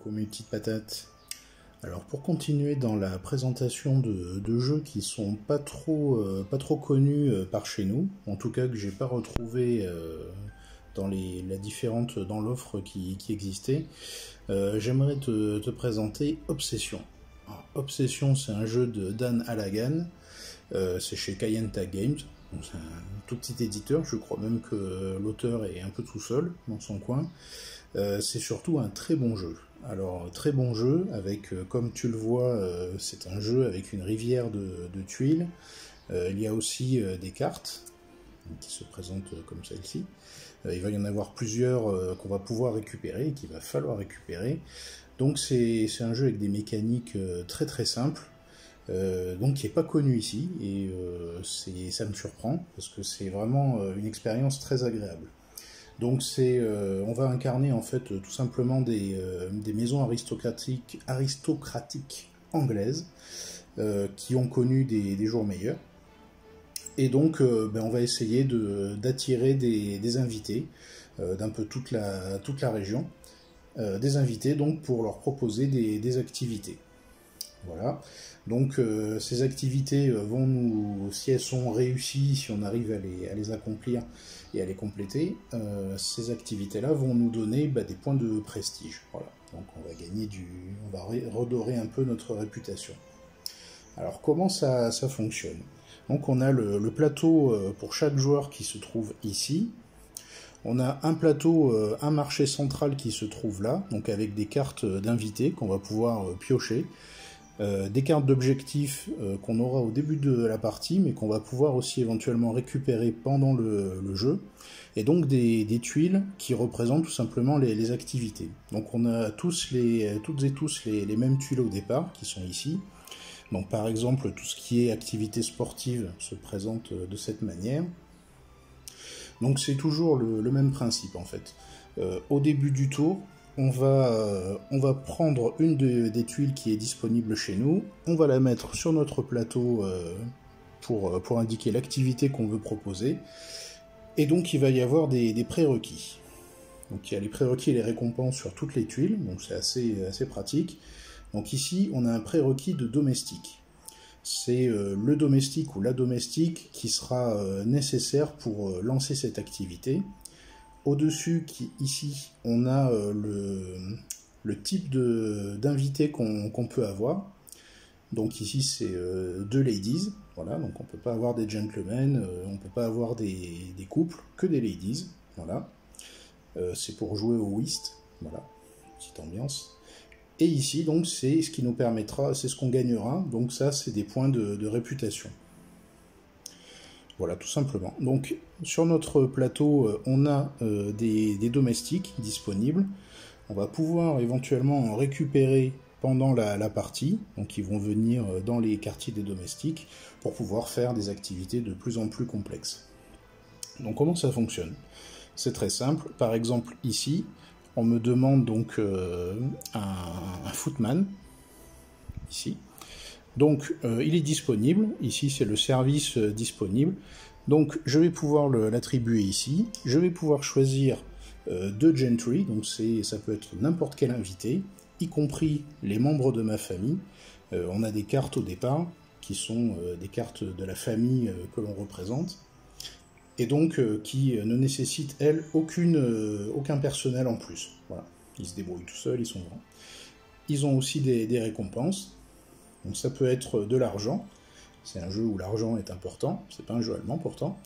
Coucou mes petites patates. Alors pour continuer dans la présentation de jeux qui sont pas trop connus par chez nous, en tout cas que j'ai pas retrouvé dans dans l'offre qui existait, j'aimerais te présenter Obsession. Alors, Obsession, c'est un jeu de Dan Halagan, c'est chez Kayenta Games. Donc, c'est un tout petit éditeur, je crois même que l'auteur est un peu tout seul dans son coin. C'est surtout un très bon jeu. Alors, très bon jeu, avec, comme tu le vois, c'est un jeu avec une rivière de tuiles. Il y a aussi des cartes qui se présentent comme celle-ci. Il va y en avoir plusieurs qu'on va pouvoir récupérer et qu'il va falloir récupérer. Donc c'est un jeu avec des mécaniques très très simples. Donc qui n'est pas connu ici, et ça me surprend, parce que c'est vraiment une expérience très agréable. Donc on va incarner en fait tout simplement des maisons aristocratiques anglaises qui ont connu des jours meilleurs. Et donc on va essayer d'attirer des invités d'un peu toute la région, des invités donc pour leur proposer des activités. Voilà, donc ces activités vont nous, si elles sont réussies, si on arrive à les accomplir et à les compléter, ces activités-là vont nous donner des points de prestige. Voilà, donc on va gagner on va redorer un peu notre réputation. Alors comment ça fonctionne? Donc on a le plateau pour chaque joueur qui se trouve ici. On a un plateau, un marché central qui se trouve là, donc avec des cartes d'invités qu'on va pouvoir piocher. Des cartes d'objectifs qu'on aura au début de la partie, mais qu'on va pouvoir aussi éventuellement récupérer pendant le jeu, et donc des tuiles qui représentent tout simplement les activités. Donc on a toutes et tous les mêmes tuiles au départ, qui sont ici. Donc par exemple, tout ce qui est activité sportive se présente de cette manière. Donc c'est toujours le même principe en fait. Au début du tour, on va prendre une des tuiles qui est disponible chez nous, on va la mettre sur notre plateau pour indiquer l'activité qu'on veut proposer, et donc il va y avoir des prérequis. Donc il y a les prérequis et les récompenses sur toutes les tuiles, donc c'est assez pratique. Donc ici on a un prérequis de domestique. C'est le domestique ou la domestique qui sera nécessaire pour lancer cette activité. Au-dessus, ici, on a le type d'invité qu'on peut avoir. Donc ici, c'est deux ladies. Voilà, donc on ne peut pas avoir des gentlemen, on ne peut pas avoir des couples, que des ladies. Voilà. C'est pour jouer au whist. Voilà, petite ambiance. Et ici, donc, c'est ce qui nous permettra, c'est ce qu'on gagnera. Donc ça, c'est des points de réputation. Voilà, tout simplement. Donc, sur notre plateau, on a des domestiques disponibles. On va pouvoir éventuellement en récupérer pendant la partie. Donc, ils vont venir dans les quartiers des domestiques pour pouvoir faire des activités de plus en plus complexes. Donc, comment ça fonctionne? C'est très simple. Par exemple, ici, on me demande donc un footman. Ici. Donc, il est disponible. Ici, c'est le service disponible. Donc, je vais pouvoir l'attribuer ici. Je vais pouvoir choisir deux gentry. Donc, ça peut être n'importe quel invité, y compris les membres de ma famille. On a des cartes au départ, qui sont des cartes de la famille que l'on représente. Et donc, qui ne nécessitent, elles, aucun personnel en plus. Voilà. Ils se débrouillent tout seuls, ils sont grands. Ils ont aussi des récompenses. Donc ça peut être de l'argent, c'est un jeu où l'argent est important, c'est pas un jeu allemand pourtant,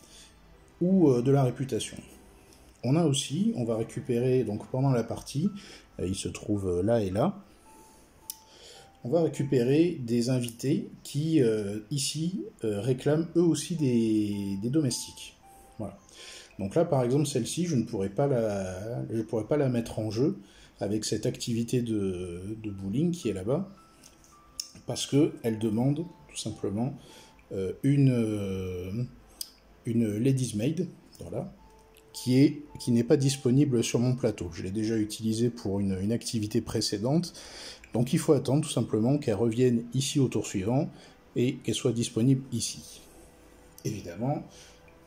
ou de la réputation. On va récupérer, donc pendant la partie, il se trouve là et là, on va récupérer des invités qui, ici, réclament eux aussi des domestiques. Voilà. Donc là, par exemple, celle-ci, je ne pourrais pas la mettre en jeu avec cette activité de bowling qui est là-bas, parce qu'elle demande tout simplement une Ladies Maid, voilà, qui n'est pas disponible sur mon plateau. Je l'ai déjà utilisée pour une activité précédente, donc il faut attendre tout simplement qu'elle revienne ici au tour suivant et qu'elle soit disponible ici. Évidemment,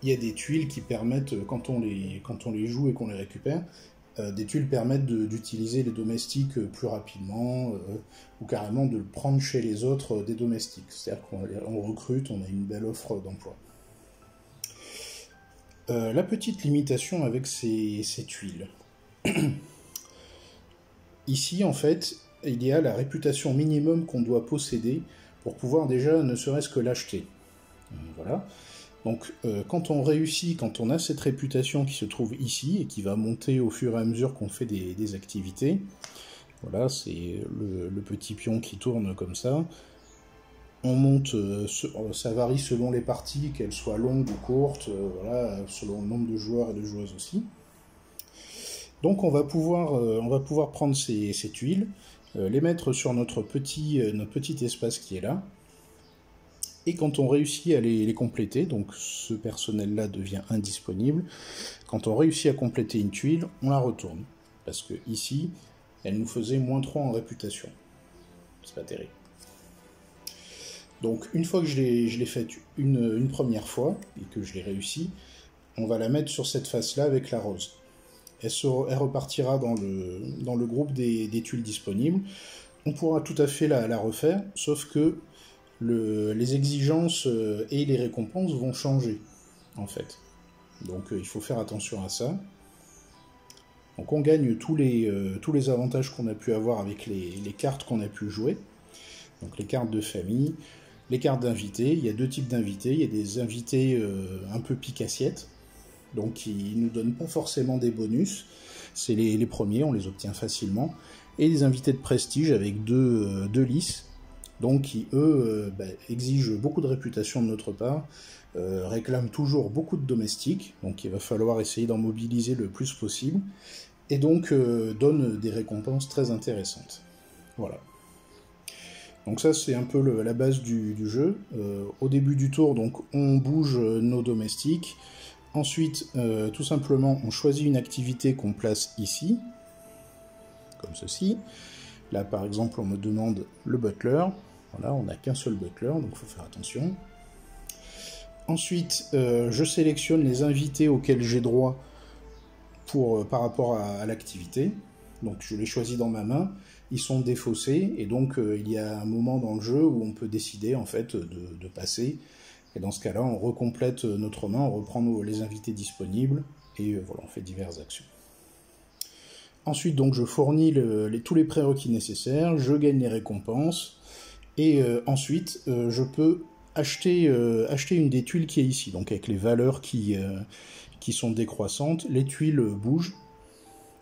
il y a des tuiles qui permettent, quand on les joue et qu'on les récupère, des tuiles permettent d'utiliser les domestiques plus rapidement, ou carrément de le prendre chez les autres des domestiques. C'est-à-dire qu'on recrute, on a une belle offre d'emploi. La petite limitation avec ces tuiles. Ici, en fait, il y a la réputation minimum qu'on doit posséder pour pouvoir déjà ne serait-ce que l'acheter. Voilà. Donc, quand on réussit, quand on a cette réputation qui se trouve ici et qui va monter au fur et à mesure qu'on fait des activités, voilà, c'est le petit pion qui tourne comme ça. On monte, ça varie selon les parties, qu'elles soient longues ou courtes, voilà, selon le nombre de joueurs et de joueuses aussi. Donc, on va pouvoir prendre ces tuiles, les mettre sur notre petit espace qui est là. Et quand on réussit à les compléter, donc ce personnel-là devient indisponible, quand on réussit à compléter une tuile, on la retourne. Parce que ici, elle nous faisait -3 en réputation. C'est pas terrible. Donc une fois que je l'ai faite une première fois, et que je l'ai réussi, on va la mettre sur cette face-là avec la rose. Elle repartira dans le groupe des tuiles disponibles. On pourra tout à fait la refaire, sauf que les exigences et les récompenses vont changer, en fait. Donc il faut faire attention à ça. Donc on gagne tous les avantages qu'on a pu avoir avec les cartes qu'on a pu jouer. Donc les cartes de famille, les cartes d'invités. Il y a deux types d'invités. Il y a des invités un peu pique-assiette, donc qui ne nous donnent pas forcément des bonus. C'est les premiers, on les obtient facilement. Et des invités de prestige avec deux lices, donc qui, eux, exigent beaucoup de réputation de notre part, réclament toujours beaucoup de domestiques, donc il va falloir essayer d'en mobiliser le plus possible, et donc donnent des récompenses très intéressantes. Voilà. Donc ça, c'est un peu la base du jeu. Au début du tour, donc, on bouge nos domestiques. Ensuite, tout simplement, on choisit une activité qu'on place ici, comme ceci. Là, par exemple, on me demande le butler. Voilà, on n'a qu'un seul butler, donc il faut faire attention. Ensuite, je sélectionne les invités auxquels j'ai droit par rapport à l'activité. Donc je les choisis dans ma main, ils sont défaussés, et donc il y a un moment dans le jeu où on peut décider en fait de passer. Et dans ce cas-là, on recomplète notre main, on reprend les invités disponibles, et voilà, on fait diverses actions. Ensuite, donc, je fournis tous les prérequis nécessaires, je gagne les récompenses, et ensuite, je peux acheter une des tuiles qui est ici, donc avec les valeurs qui sont décroissantes. Les tuiles bougent,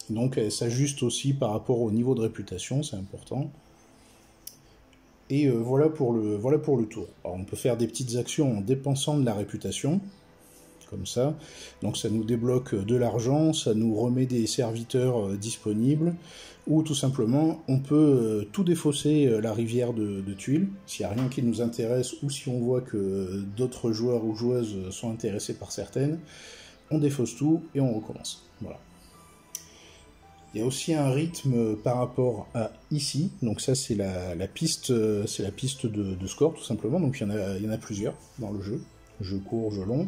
donc elles s'ajustent aussi par rapport au niveau de réputation, c'est important. Et voilà pour le tour. Alors, on peut faire des petites actions en dépensant de la réputation, comme ça. Donc ça nous débloque de l'argent, ça nous remet des serviteurs disponibles, ou tout simplement, on peut tout défausser la rivière de tuiles, s'il n'y a rien qui nous intéresse, ou si on voit que d'autres joueurs ou joueuses sont intéressés par certaines, on défausse tout et on recommence. Voilà. Il y a aussi un rythme par rapport à ici, donc ça c'est la piste de score tout simplement, donc il y en a plusieurs dans le jeu, jeu court, jeu long.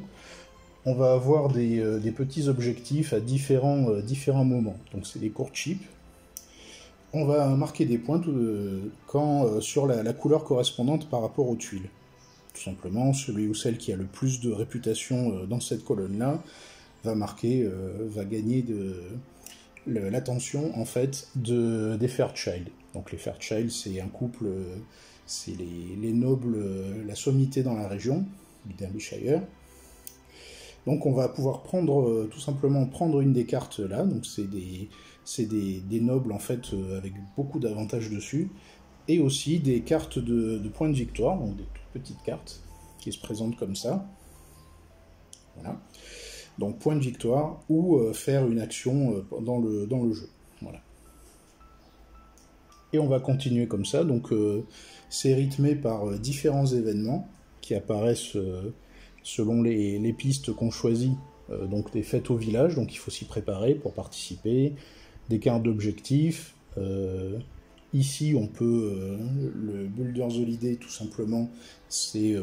On va avoir des petits objectifs à différents moments, donc c'est des courtships. On va marquer des points sur la couleur correspondante par rapport aux tuiles. Tout simplement, celui ou celle qui a le plus de réputation dans cette colonne-là va gagner l'attention en fait des Fairchild. Donc les Fairchild, c'est un couple, c'est les nobles, la sommité dans la région du Derbyshire. Donc on va pouvoir tout simplement prendre une des cartes là, donc c'est des nobles en fait avec beaucoup d'avantages dessus, et aussi des cartes de points de victoire, donc des toutes petites cartes qui se présentent comme ça. Voilà. Donc point de victoire, ou faire une action dans le jeu. Voilà. Et on va continuer comme ça, donc c'est rythmé par différents événements qui apparaissent selon les pistes qu'on choisit, donc des fêtes au village, donc il faut s'y préparer pour participer, des cartes d'objectifs, ici on peut, le Builder's Holiday tout simplement,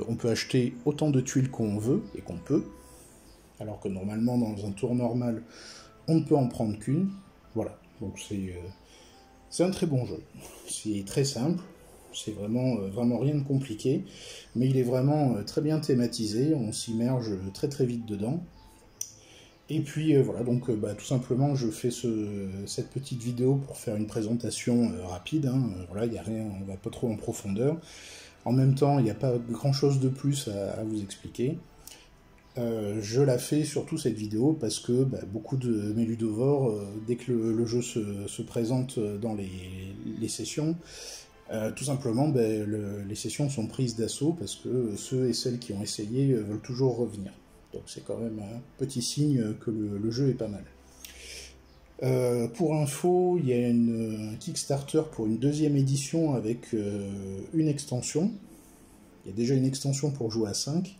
on peut acheter autant de tuiles qu'on veut et qu'on peut, alors que normalement dans un tour normal on ne peut en prendre qu'une. Voilà, donc c'est un très bon jeu. C'est très simple, c'est vraiment rien de compliqué, mais il est vraiment très bien thématisé, on s'immerge très très vite dedans. Et puis voilà, donc tout simplement je fais cette petite vidéo pour faire une présentation rapide, hein. Voilà, il n'y a rien, on va pas trop en profondeur. En même temps, il n'y a pas grand chose de plus à vous expliquer. Je la fais surtout cette vidéo parce que beaucoup de mes ludovores, dès que le jeu se présente dans les sessions, tout simplement les sessions sont prises d'assaut parce que ceux et celles qui ont essayé veulent toujours revenir. Donc c'est quand même un petit signe que le jeu est pas mal. Pour info, il y a un Kickstarter pour une deuxième édition avec une extension. Il y a déjà une extension pour jouer à 5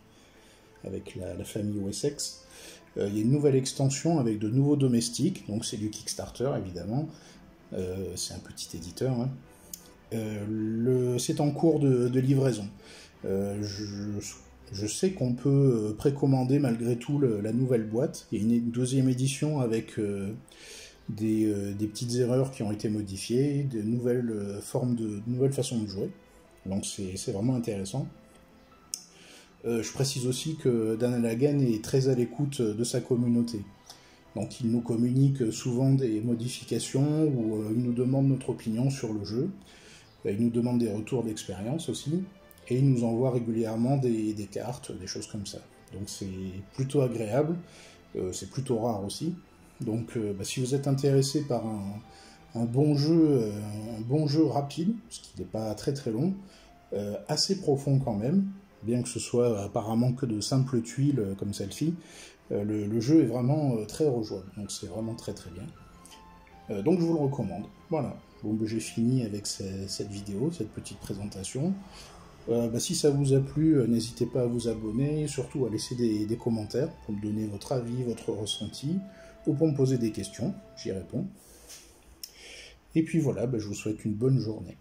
avec la famille Wessex. Il y a une nouvelle extension avec de nouveaux domestiques, donc c'est du Kickstarter évidemment. C'est un petit éditeur. Hein. C'est en cours de livraison. Je sais qu'on peut précommander malgré tout la nouvelle boîte. Il y a une deuxième édition avec des petites erreurs qui ont été modifiées, de nouvelles nouvelles façons de jouer. Donc c'est vraiment intéressant. Je précise aussi que Dan Halagan est très à l'écoute de sa communauté. Donc il nous communique souvent des modifications ou il nous demande notre opinion sur le jeu. Il nous demande des retours d'expérience aussi. Et il nous envoie régulièrement des cartes, des choses comme ça. Donc c'est plutôt agréable, c'est plutôt rare aussi. Donc si vous êtes intéressé par un bon jeu rapide, ce qui n'est pas très très long, assez profond quand même, bien que ce soit apparemment que de simples tuiles comme celle-ci, le jeu est vraiment très rejouable, donc c'est vraiment très très bien. Donc je vous le recommande. Voilà, bon, j'ai fini avec cette vidéo, cette petite présentation. Si ça vous a plu, n'hésitez pas à vous abonner, et surtout à laisser des commentaires pour me donner votre avis, votre ressenti, ou pour me poser des questions, j'y réponds. Et puis voilà, je vous souhaite une bonne journée.